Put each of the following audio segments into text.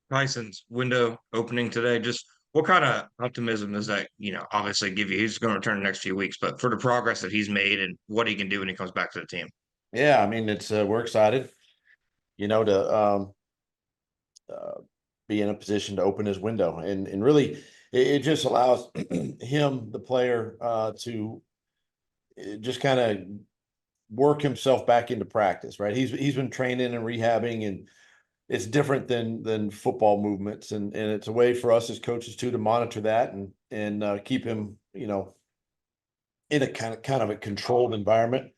Tyson's window opening today. Just what kind of optimism does that, obviously give you? He's going to return the next few weeks, but for the progress that he's made and what he can do when he comes back to the team. Yeah, I mean, it's we're excited, to uh, be in a position to open his window, and really, it just allows him, the player, to just kind of work himself back into practice. Right? He's been training and rehabbing, and it's different than football movements, and it's a way for us as coaches too to monitor that and keep him, in a kind of a controlled environment.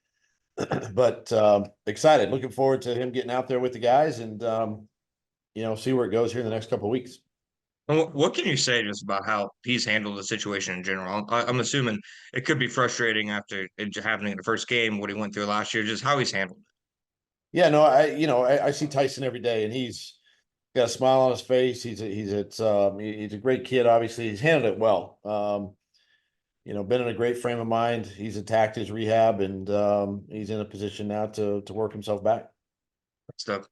But excited, looking forward to him getting out there with the guys and see where it goes here in the next couple of weeks. And what can you say just about how he's handled the situation in general? I'm assuming it could be frustrating after it happening in the first game, what he went through last year, just how he's handled it. Yeah, no, I see Tyson every day, and he's got a smile on his face. He's a great kid. Obviously, he's handled it well. Been in a great frame of mind. He's attacked his rehab, and he's in a position now to work himself back. Stuff.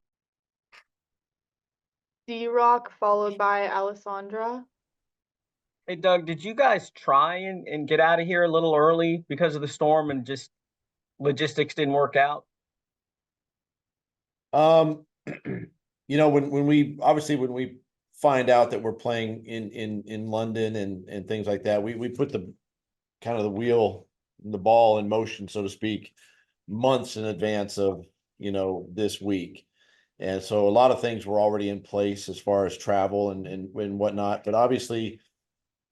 D-Rock followed by Alessandra. Hey, Doug, did you guys try and get out of here a little early because of the storm and just logistics didn't work out? When we find out that we're playing in London and things like that, we put the kind of the ball in motion, so to speak, months in advance of this week. And so a lot of things were already in place as far as travel and whatnot. But obviously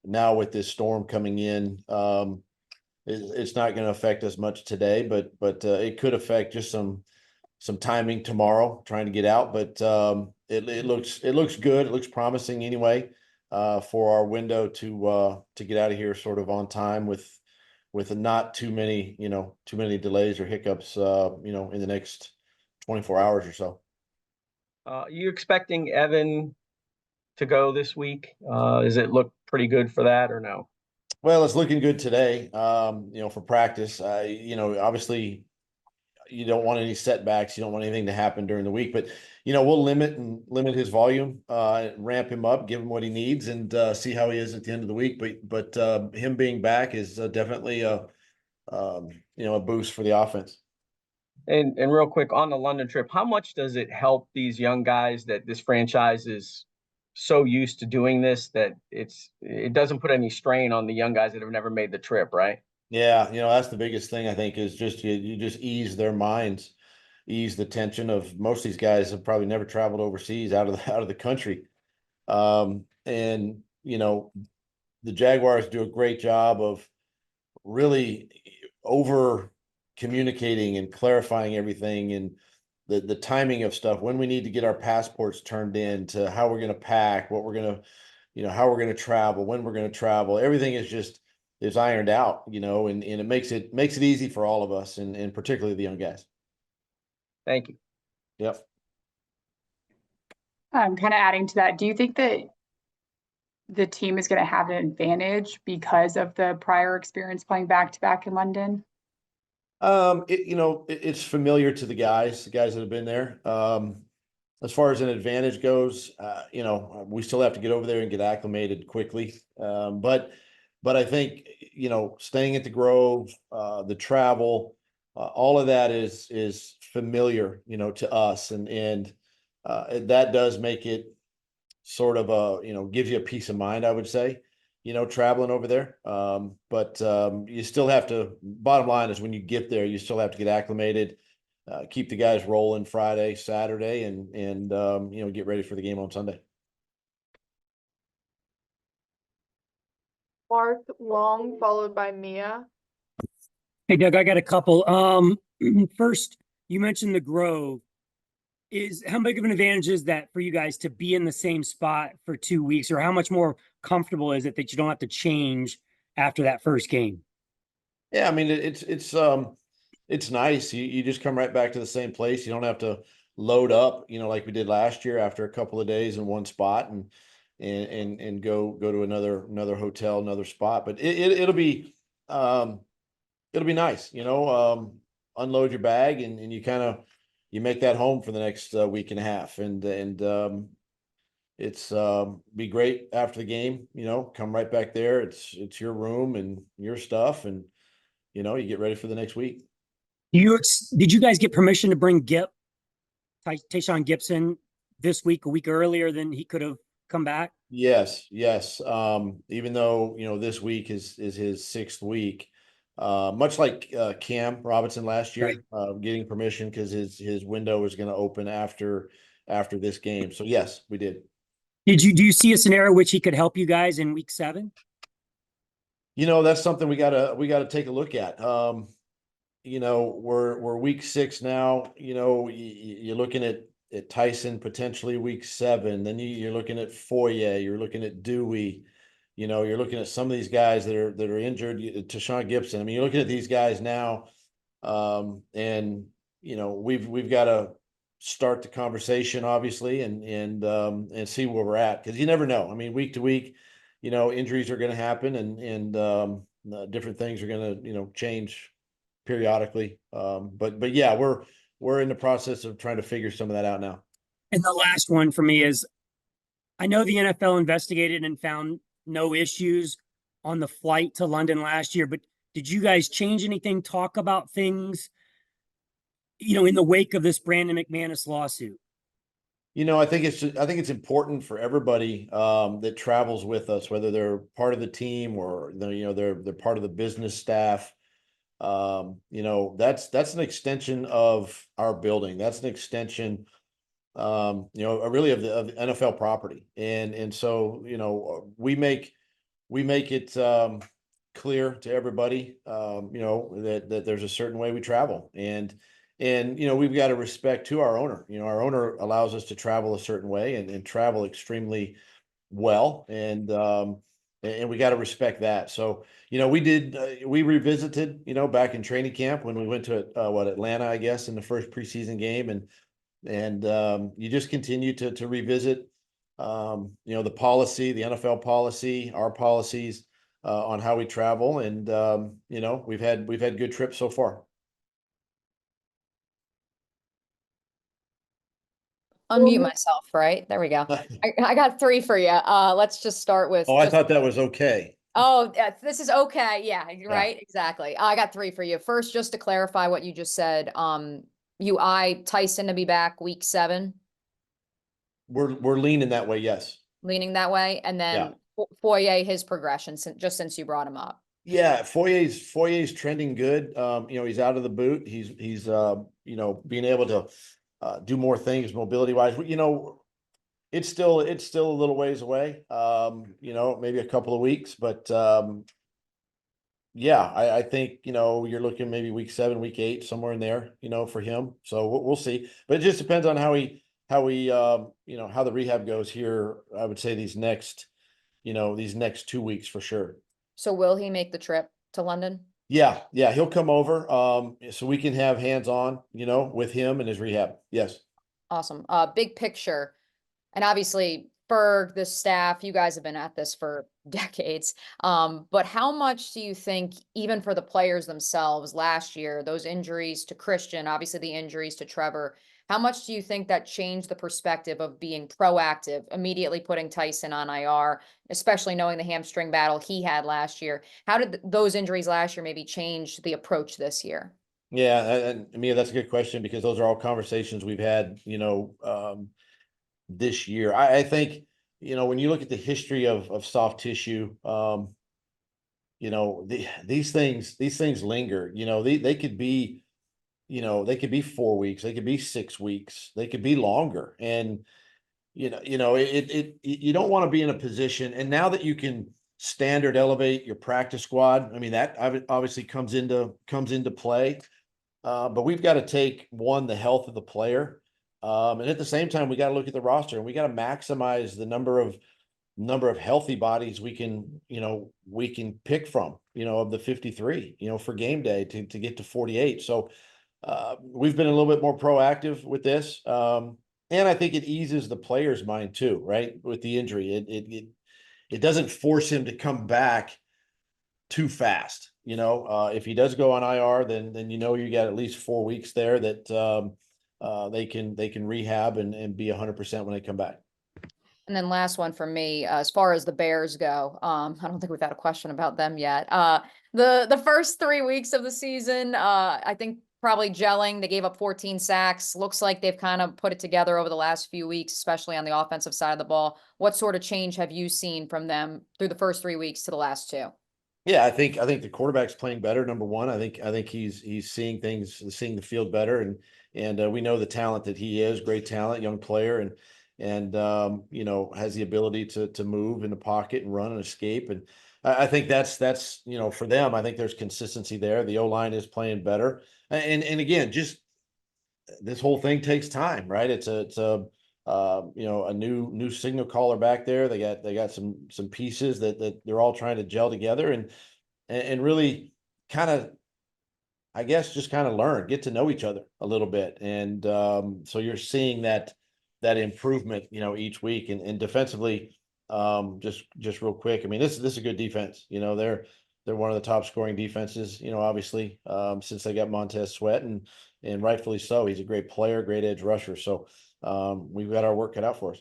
now with this storm coming in, it's not going to affect us much today, but it could affect just some timing tomorrow trying to get out. But it looks good. It looks promising anyway, for our window to get out of here sort of on time with not too many delays or hiccups, in the next 24 hours or so. You expecting Evan to go this week? Does it look pretty good for that or no? Well, it's looking good today, for practice. Obviously you don't want any setbacks. You don't want anything to happen during the week, but we'll limit his volume, ramp him up, give him what he needs, and see how he is at the end of the week. But him being back is definitely a boost for the offense. And real quick on the London trip, how much does it help these young guys that this franchise is so used to doing this that it doesn't put any strain on the young guys that have never made the trip, right? Yeah, that's the biggest thing, I think, is just you just ease their minds, ease the tension of most of these guys have probably never traveled overseas out of the country. And the Jaguars do a great job of really over communicating and clarifying everything, and the timing of stuff, when we need to get our passports turned in, to how we're going to pack, what we're going to, how we're going to travel, when we're going to travel. Everything is ironed out, and it makes it easy for all of us, and particularly the young guys. Thank you. Yep. Kind of adding to that, do you think that the team is going to have an advantage because of the prior experience playing back to back in London? It's familiar to the guys that have been there. As far as an advantage goes, we still have to get over there and get acclimated quickly. But I think, staying at the Grove, the travel, all of that is familiar, to us, and that does make it sort of gives you a peace of mind, I would say, traveling over there. But you still have to, bottom line is, when you get there, you still have to get acclimated, keep the guys rolling Friday, Saturday, and get ready for the game on Sunday. Mark Long followed by Mia. Hey, Doug, I got a couple. First, you mentioned the Grove. How big of an advantage is that for you guys to be in the same spot for 2 weeks, or how much more comfortable is it that you don't have to change after that first game? Yeah, I mean, it's nice. You just come right back to the same place. You don't have to load up, like we did last year after a couple of days in one spot and go to another hotel, another spot. But it'll be nice, unload your bag and you make that home for the next week and a half. And be great after the game, come right back there. It's your room and your stuff, and you get ready for the next week. Did you guys get permission to bring Tayshaun Gibson this week, a week earlier than he could have come back? Yes. Even though, this week is his 6th week, much like Cam Robinson last year, getting permission because his window is going to open after this game. So yes, we did. Do you see a scenario which he could help you guys in week 7? That's something we gotta take a look at. We're week 6 now. You're looking at Tyson potentially week 7. Then you're looking at Foye. You're looking at Dewey. You're looking at some of these guys that are injured. Tayshaun Gibson. I mean, you're looking at these guys now, and we've got to start the conversation, obviously, and see where we're at, because you never know. I mean, week to week, injuries are going to happen, and different things are going to change periodically. But yeah, we're in the process of trying to figure some of that out now. And the last one for me is, I know the NFL investigated and found no issues on the flight to London last year, but did you guys change anything, talk about things, in the wake of this Brandon McManus lawsuit? I think it's important for everybody that travels with us, whether they're part of the team or they're part of the business staff. That's an extension of our building. That's an extension, really of the NFL property. And so, we make it clear to everybody, that there's a certain way we travel, and we've got to respect to our owner. Our owner allows us to travel a certain way and travel extremely well. And we got to respect that. So, we revisited, back in training camp when we went to Atlanta, I guess, in the first preseason game, and you just continue to revisit, the policy, the NFL policy, our policies, on how we travel. And, we've had good trips so far. Unmute myself, right? There we go. I got 3 for you. Let's just start with. Oh, I thought that was okay. Oh, yeah, this is okay. Yeah, right. Exactly. I got 3 for you. First, just to clarify what you just said, you Tyson to be back week 7. We're leaning that way. Yes. Leaning that way. And then Foye, his progression, since you brought him up. Yeah. Foye's trending good. He's out of the boot. He's being able to do more things mobility wise. It's still a little ways away. Maybe a couple of weeks, but yeah, I think, you're looking maybe week 7, week 8, somewhere in there, for him. So we'll see, but it just depends on how the rehab goes here. I would say these next 2 weeks for sure. So will he make the trip to London? Yeah, he'll come over, so we can have hands-on, with him and his rehab. Yes. Awesome. Big picture. And obviously, Berg, the staff, you guys have been at this for decades. But how much do you think, even for the players themselves last year, those injuries to Christian, obviously the injuries to Trevor, how much do you think that changed the perspective of being proactive, immediately putting Tyson on IR, especially knowing the hamstring battle he had last year? How did those injuries last year maybe change the approach this year? Yeah, and Mia, that's a good question, because those are all conversations we've had, this year. I think, when you look at the history of soft tissue, these things linger. They could be, they could be 4 weeks, they could be 6 weeks, they could be longer. And, you don't want to be in a position. And now that you can standard elevate your practice squad, I mean, that obviously comes into play. But we've got to take the health of the player. And at the same time, we got to look at the roster, and we got to maximize the number of healthy bodies we can pick from, of the 53, for game day to get to 48. So we've been a little bit more proactive with this. And I think it eases the player's mind too, right? With the injury, it doesn't force him to come back too fast. If he does go on IR, then you got at least 4 weeks there that they can rehab and be 100% when they come back. And then last one for me, as far as the Bears go, I don't think we've had a question about them yet. The first 3 weeks of the season, I think probably gelling. They gave up 14 sacks. Looks like they've kind of put it together over the last few weeks, especially on the offensive side of the ball. What sort of change have you seen from them through the first 3 weeks to the last two? Yeah, I think the quarterback's playing better. Number one, I think he's seeing seeing the field better, and we know the talent that he is. Great talent, young player, and you know, has the ability to move in the pocket and run and escape. And I think that's you know, for them, I think there's consistency there. The O-line is playing better, and again, just this whole thing takes time, right? It's a you know, a new signal caller back there. They got some pieces that they're all trying to gel together and really kind of, I guess, just kind of get to know each other a little bit. And so you're seeing that improvement, you know, each week. And defensively, just real quick, I mean, this is a good defense. You know, they're one of the top scoring defenses, you know, obviously, since they got Montez Sweat, and rightfully so. He's a great player, great edge rusher. So we've got our work cut out for us.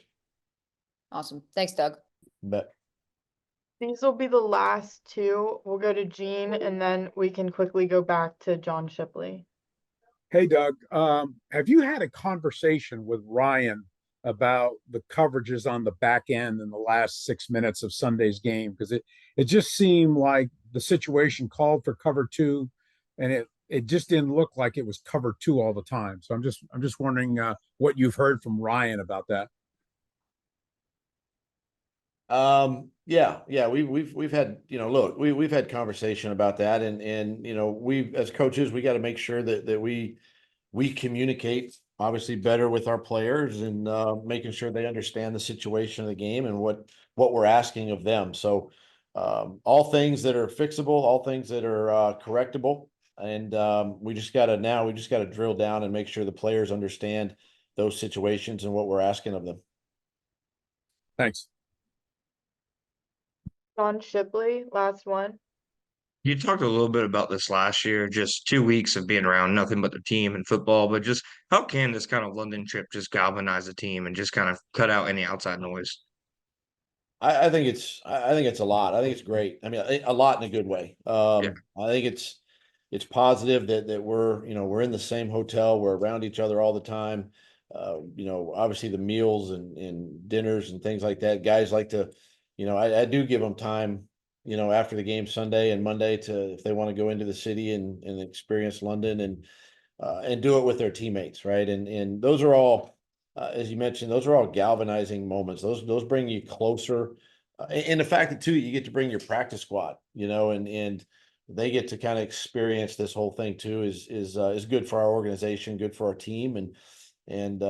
Awesome. Thanks, Doug. Bet. These will be the last two. We'll go to Gene and then we can quickly go back to John Shipley. Hey, Doug, have you had a conversation with Ryan about the coverages on the back end in the last 6 minutes of Sunday's game? Because it just seemed like the situation called for cover two, and it just didn't look like it was cover two all the time. So I'm just wondering what you've heard from Ryan about that. Yeah, we've had, you know, look, we've had conversation about that, and you know, we as coaches, we got to make sure that we communicate obviously better with our players, and making sure they understand the situation of the game and what we're asking of them. So all things that are fixable, all things that are correctable, and we just got to drill down and make sure the players understand those situations and what we're asking of them. Thanks. John Shipley, last one. You talked a little bit about this last year, just 2 weeks of being around nothing but the team and football, but just how can this kind of London trip just galvanize the team and just kind of cut out any outside noise? I think it's a lot. I think it's great. I mean, a lot in a good way. Yeah. I think it's positive that we're, you know, we're in the same hotel, we're around each other all the time. You know, obviously the meals and dinners and things like that. Guys like to, you know, I do give them time, you know, after the game Sunday and Monday to, if they want to go into the city and experience London and do it with their teammates, right? And those are all, as you mentioned, those are all galvanizing moments. Those bring you closer. And the fact that too, you get to bring your practice squad, you know, and they get to kind of experience this whole thing too is good for our organization, good for our team, and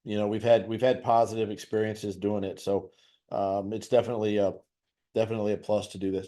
you know, we've had positive experiences doing it. So it's definitely a plus to do this.